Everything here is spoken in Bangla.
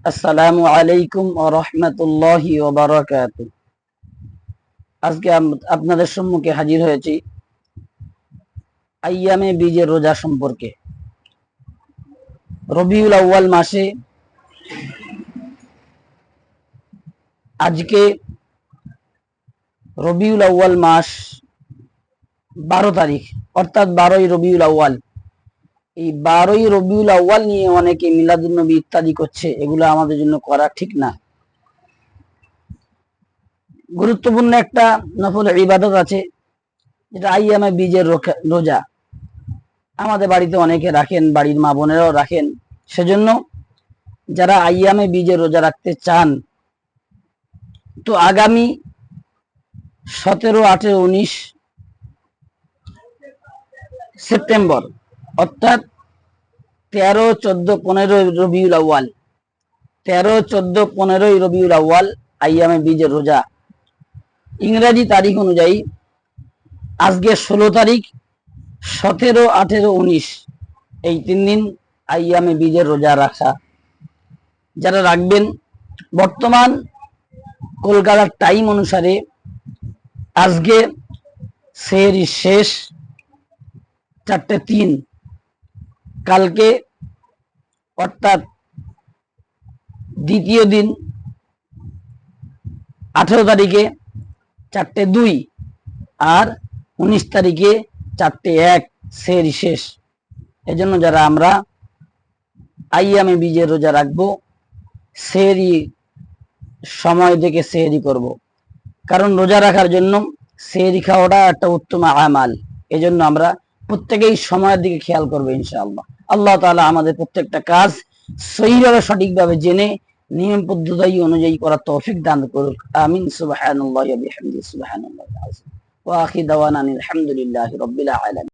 আসসালামু আলাইকুম ওয়া রাহমাতুল্লাহি ওয়া বারাকাতুহু। আজকে আপনাদের সম্মুখে হাজির হয়েছি আইয়ামে বীজের রোজা সম্পর্কে। রবিউল আউয়াল মাসে আজকে রবিউল আউয়াল মাস 12 তারিখ, অর্থাৎ 12ই রবিউল আউয়াল। এই 12ই রবিউল আউয়াল নিয়ে অনেকে মিলাদুন নবী ইত্যাদি করছে, এগুলো আমাদের জন্য করা ঠিক না। গুরুত্বপূর্ণ একটা নফল ইবাদত আছে, যেটা আইয়ামে বীজের রোজা। আমাদের বাড়িতে অনেকে রাখেন, বাড়ির মা বোনেরাও রাখেন। সেজন্য যারা আইয়ামে বীজের রোজা রাখতে চান, তো আগামী 17, 18, 19 সেপ্টেম্বর, অর্থাৎ 13, 14, 15 রবিউল আউয়াল, 13, 14, 15 রবিউল আউয়াল আইয়ামে বীজের রোজা। ইংরেজি তারিখ অনুযায়ী আজকে 16 তারিখ, 17, 18, 19 এই 3 দিন আইয়ামে বীজের রোজা রাখা। যারা রাখবেন, বর্তমান কলকাতার টাইম অনুসারে আজকে সেহরি শেষ 4:03, কালকে অর্থাৎ দ্বিতীয় দিন 18 তারিখে 4:02 আর 19 তারিখে 4:01 সেহরি শেষ। এজন্য যারা আমরা আইয়ামে বীজের রোজা রাখবো, সেহরি সময় থেকে সেহরি করব, কারণ রোজা রাখার জন্য সেহরি খাওয়াটা একটা উত্তম আমাল। এজন্য আমরা প্রত্যেকেই সময়ের দিকে খেয়াল করবো ইনশাআল্লাহ। আল্লাহ তাআলা আমাদের প্রত্যেকটা কাজ সহিভাবে সঠিকভাবে জেনে নিয়ম পদ্ধতি অনুযায়ী করার তৌফিক দান করুক। আমিন। সুবহানাল্লাহি ওয়া বিহামদিহি, সুবহানাল্লাহিল আযীম। ওয়া আখিরু দাওয়ানা আলহামদুলিল্লাহি রাব্বিল আলামিন।